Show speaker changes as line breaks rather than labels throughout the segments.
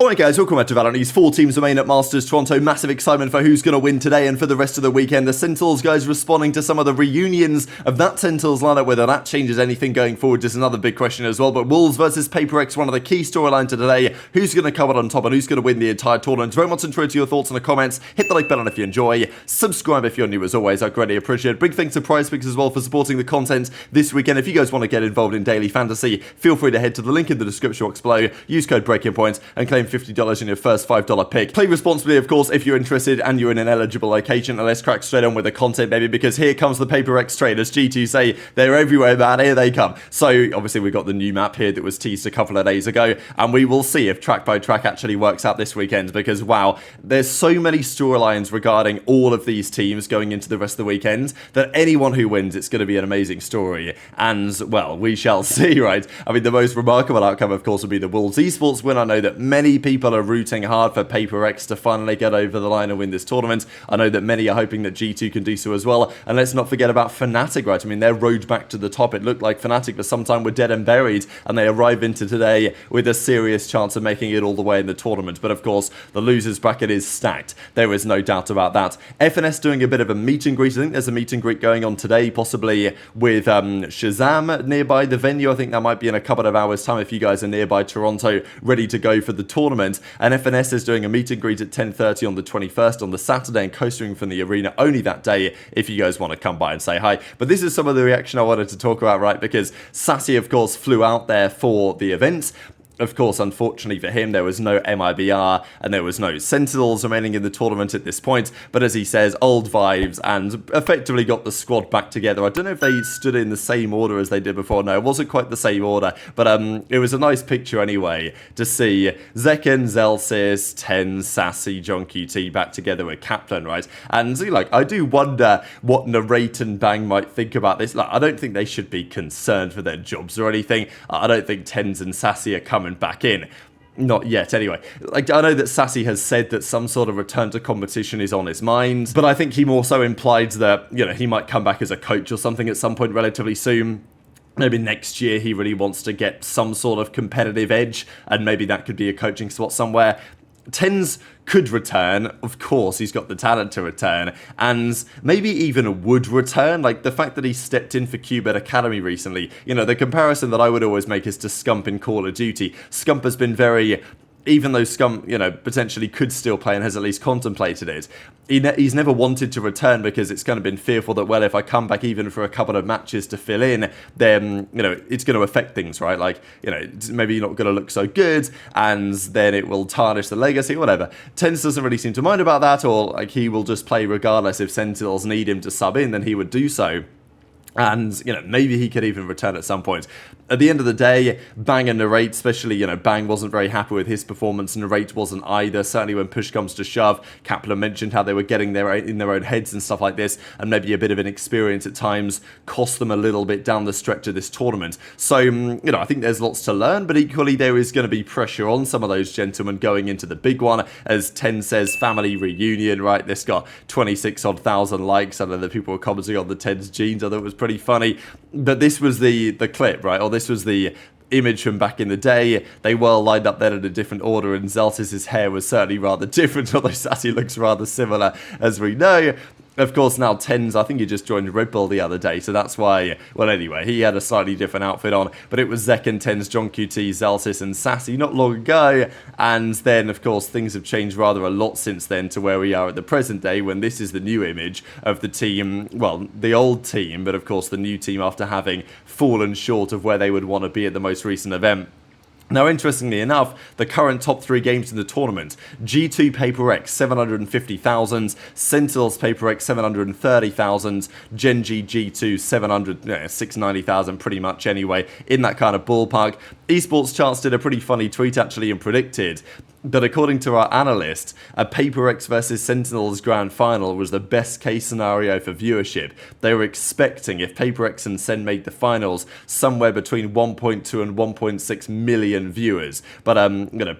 Alright guys, welcome back to VALORANT News. 4 teams remain at Masters Toronto. Massive excitement for who's going to win today and for the rest of the weekend. The Sentinels guys responding to some of the reunions of that Sentinels lineup. Whether that changes anything going forward is another big question as well. But Wolves versus PaperX, one of the key storylines of today. Who's going to come out on top and who's going to win the entire tournament? Very much enjoyed to your thoughts in the comments. Hit the like button if you enjoy. Subscribe if you're new as always. I greatly appreciate it. Big thanks to PrizePicks as well for supporting the content this weekend. If you guys want to get involved in daily fantasy, feel free to head to the link in the description box below. Use code BreakingPoints and claim $50 in your first $5 pick. Play responsibly, of course, if you're interested and you're in an eligible location. And let's crack straight on with the content, baby, because here comes the PaperX trade. As G2 say, they're everywhere, man. Here they come. So, obviously, we've got the new map here that was teased a couple of days ago, and we will see if track by track actually works out this weekend, because, wow, there's so many storylines regarding all of these teams going into the rest of the weekend that anyone who wins, it's going to be an amazing story. And, well, we shall see, right? I mean, the most remarkable outcome, of course, would be the Wolves Esports win. I know that many people are rooting hard for PaperX to finally get over the line and win this tournament. I know that many are hoping that G2 can do so as well. And let's not forget about Fnatic, right? I mean, their road back to the top, it looked like Fnatic for some time were dead and buried, and they arrive into today with a serious chance of making it all the way in the tournament. But of course, the losers bracket is stacked. There is no doubt about that. FNS doing a bit of a meet and greet. I think there's a meet and greet going on today, possibly with Shazam nearby the venue. I think that might be in a couple of hours' time if you guys are nearby Toronto, ready to go for the tournament. And FNS is doing a meet and greet at 10:30 on the 21st on the Saturday and coasting from the arena only that day if you guys want to come by and say hi. But this is some of the reaction I wanted to talk about, right? Because Sassy, of course, flew out there for the event. Of course, unfortunately for him, there was no MIBR and there was no Sentinels remaining in the tournament at this point. But as he says, old vibes, and effectively got the squad back together. I don't know if they stood in the same order as they did before. No, it wasn't quite the same order. But it was a nice picture anyway to see Zekken, Zelsis, TenZ, Sassy, Gen.G back together with Kaplan, right? And like, I do wonder what Narrate and Bang might think about this. Like, I don't think they should be concerned for their jobs or anything. I don't think TenZ and Sassy are coming back in. Not yet, anyway. Like, I know that Sassy has said that some sort of return to competition is on his mind, but I think he more so implied that, you know, he might come back as a coach or something at some point relatively soon. Maybe next year he really wants to get some sort of competitive edge, and maybe that could be a coaching spot somewhere. TenZ could return, of course, he's got the talent to return, and maybe even would return. Like, the fact that he stepped in for Cubed Academy recently, you know, the comparison that I would always make is to Scump in Call of Duty. Scump has been very, even though Scump, you know, potentially could still play and has at least contemplated it, he's never wanted to return because it's kind of been fearful that, well, if I come back even for a couple of matches to fill in, then, you know, it's going to affect things, right? Like, you know, maybe you're not going to look so good, and then it will tarnish the legacy, whatever. TenZ doesn't really seem to mind about that, or like he will just play regardless. If Sentinels need him to sub in, then he would do so. And, you know, maybe he could even return at some point. At the end of the day, Bang and Narrate, especially, you know, Bang wasn't very happy with his performance, and Narrate wasn't either. Certainly when push comes to shove, Kaplan mentioned how they were getting in their own heads and stuff like this, and maybe a bit of an experience at times cost them a little bit down the stretch of this tournament. So, you know, I think there's lots to learn, but equally there is going to be pressure on some of those gentlemen going into the big one. As TenZ says, family reunion, right? This got 26-odd thousand likes. I know that people were commenting on the TenZ jeans. I thought it was pretty funny. But this was the clip, right? Or this was the image from back in the day. They were lined up then in a different order, and Zeltis' hair was certainly rather different, although Sassy looks rather similar, as we know. Of course, now TenZ, I think he just joined Red Bull the other day, so that's why, well, anyway, he had a slightly different outfit on, but it was Zekken, TenZ, Gen.G, Zelsis, and Sassy not long ago, and then, of course, things have changed rather a lot since then to where we are at the present day, when this is the new image of the team, well, the old team, but of course the new team after having fallen short of where they would want to be at the most recent event. Now, interestingly enough, the current top 3 games in the tournament: G2 PaperX 750,000, Sentinels PaperX 730,000, Gen.G G2 690,000, pretty much anyway, in that kind of ballpark. Esports Charts did a pretty funny tweet actually and predicted that according to our analyst, a PaperX versus Sentinels grand final was the best case scenario for viewership. They were expecting, if PaperX and Sen made the finals, somewhere between 1.2 and 1.6 million viewers, but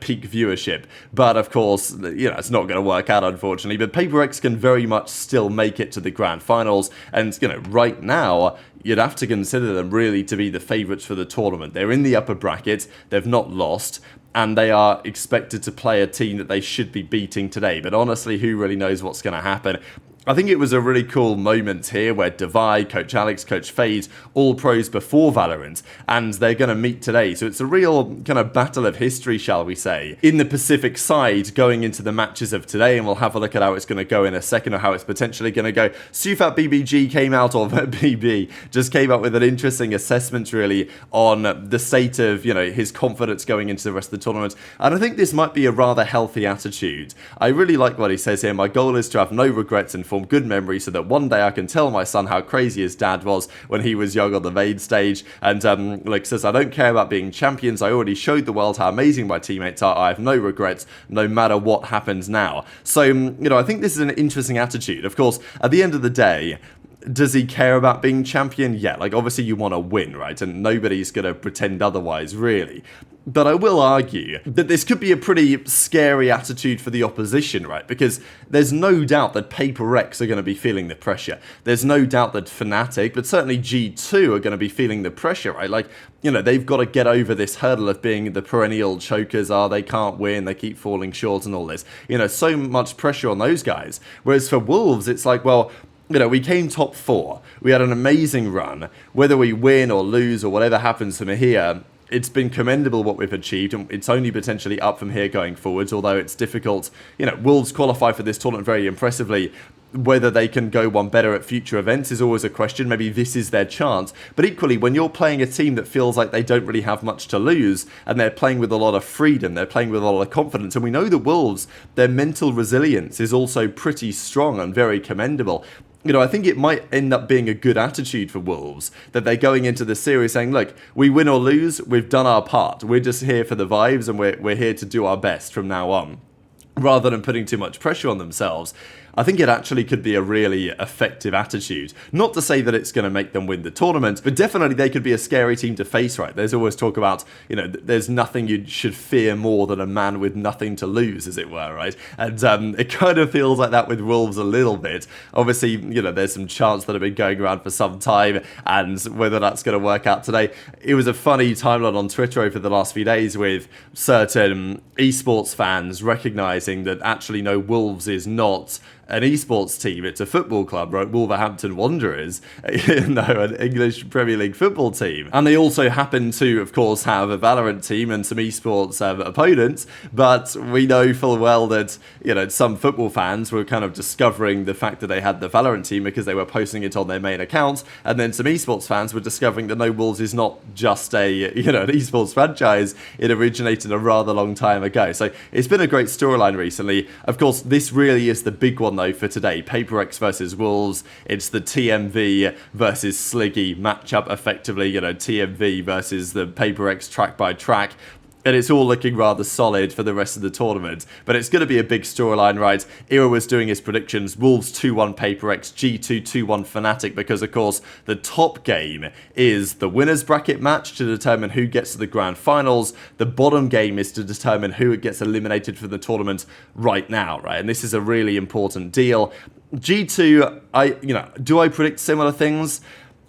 peak viewership. But of course, you know, it's not going to work out, unfortunately. But PaperX can very much still make it to the grand finals, and you know, right now, you'd have to consider them really to be the favourites for the tournament. They're in the upper bracket, they've not lost. and they are expected to play a team that they should be beating today. But honestly, who really knows what's going to happen? I think it was a really cool moment here where Divide, Coach Alex, Coach Fade, all pros before Valorant, and they're going to meet today. So it's a real kind of battle of history, shall we say, in the Pacific side going into the matches of today, and we'll have a look at how it's going to go in a second, or how it's potentially going to go. Sufat BBG came out, or BB just came up with an interesting assessment really on the state of, his confidence going into the rest of the tournament, and I think this might be a rather healthy attitude. I really like what he says here. My goal is to have no regrets and form good memories so that one day I can tell my son how crazy his dad was when he was young on the main stage. And says, I don't care about being champions. I already showed the world how amazing my teammates are. I have no regrets no matter what happens now. So, I think this is an interesting attitude. Of course, at the end of the day, does he care about being champion? Yeah, obviously you want to win, right? And nobody's going to pretend otherwise, really. But I will argue that this could be a pretty scary attitude for the opposition, right? Because there's no doubt that Paper X are going to be feeling the pressure. There's no doubt that Fnatic, but certainly G2 are going to be feeling the pressure, right? They've got to get over this hurdle of being the perennial chokers. They can't win, they keep falling short and all this. So much pressure on those guys. Whereas for Wolves, it's well, we came top 4. We had an amazing run. Whether we win or lose or whatever happens from here, it's been commendable what we've achieved, and it's only potentially up from here going forwards, although it's difficult. Wolves qualify for this tournament very impressively. Whether they can go one better at future events is always a question. Maybe this is their chance. But equally, when you're playing a team that feels like they don't really have much to lose, and they're playing with a lot of freedom, they're playing with a lot of confidence, and we know the Wolves, their mental resilience is also pretty strong and very commendable. I think it might end up being a good attitude for Wolves, that they're going into the series saying, look, we win or lose, we've done our part. We're just here for the vibes, and we're here to do our best from now on, rather than putting too much pressure on themselves. I think it actually could be a really effective attitude. Not to say that it's going to make them win the tournament, but definitely they could be a scary team to face, right? There's always talk about, there's nothing you should fear more than a man with nothing to lose, as it were, right? And it kind of feels like that with Wolves a little bit. Obviously, there's some chants that have been going around for some time, and whether that's going to work out today. It was a funny timeline on Twitter over the last few days with certain esports fans recognizing that actually, no, Wolves is not an esports team, it's a football club, right? Wolverhampton Wanderers, an English Premier League football team. And they also happen to, of course, have a Valorant team and some esports opponents, but we know full well that, some football fans were kind of discovering the fact that they had the Valorant team because they were posting it on their main account, and then some esports fans were discovering that No Wolves is not just an esports franchise. It originated a rather long time ago. So it's been a great storyline recently. Of course, this really is the big one though for today. Paper X versus Wolves. It's the TMV versus Sliggy matchup, effectively, TMV versus the Paper X track by track. And it's all looking rather solid for the rest of the tournament. But it's going to be a big storyline, right? Era was doing his predictions. Wolves 2-1 Paper X, G2 2-1 Fnatic, because, of course, the top game is the winner's bracket match to determine who gets to the grand finals. The bottom game is to determine who gets eliminated from the tournament right now, right? And this is a really important deal. G2, do I predict similar things?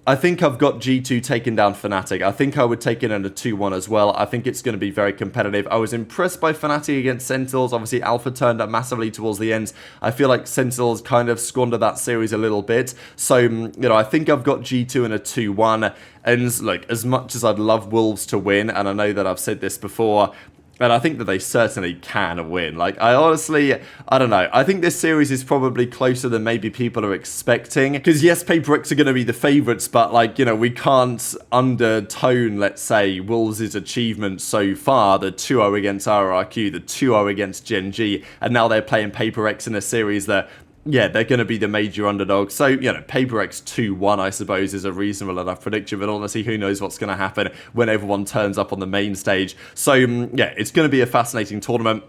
I think I've got G2 taking down Fnatic. I think I would take it in a 2-1 as well. I think it's going to be very competitive. I was impressed by Fnatic against Sentinels. Obviously, Alpha turned up massively towards the end. I feel like Sentinels kind of squandered that series a little bit. So, I think I've got G2 in a 2-1. And, look, as much as I'd love Wolves to win, and I know that I've said this before, and I think that they certainly can win. I don't know. I think this series is probably closer than maybe people are expecting. Because yes, Paper X are going to be the favourites, but we can't undertone, let's say, Wolves' achievement so far. The 2-0 against RRQ, the 2-0 against Gen.G, and now they're playing Paper X in a series that, yeah, they're going to be the major underdog. So, Paper X 2-1, I suppose, is a reasonable enough prediction. But honestly, who knows what's going to happen when everyone turns up on the main stage. So, yeah, it's going to be a fascinating tournament.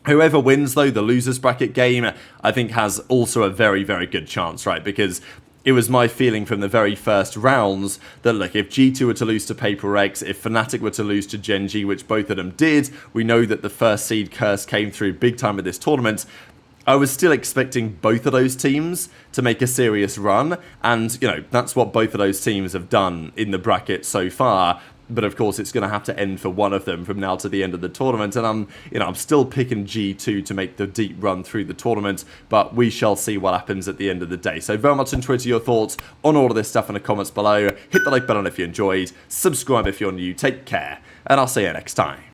Whoever wins, though, the losers bracket game, I think has also a very, very good chance, right? Because it was my feeling from the very first rounds that, look, if G2 were to lose to Paper X, if Fnatic were to lose to Gen.G, which both of them did, we know that the first seed curse came through big time with this tournament. I was still expecting both of those teams to make a serious run, and, that's what both of those teams have done in the bracket so far. but of course it's going to have to end for one of them from now to the end of the tournament, and I'm still picking G2 to make the deep run through the tournament, but we shall see what happens at the end of the day. So very much enjoy your thoughts on all of this stuff in the comments below. Hit the like button if you enjoyed, subscribe if you're new, take care, and I'll see you next time.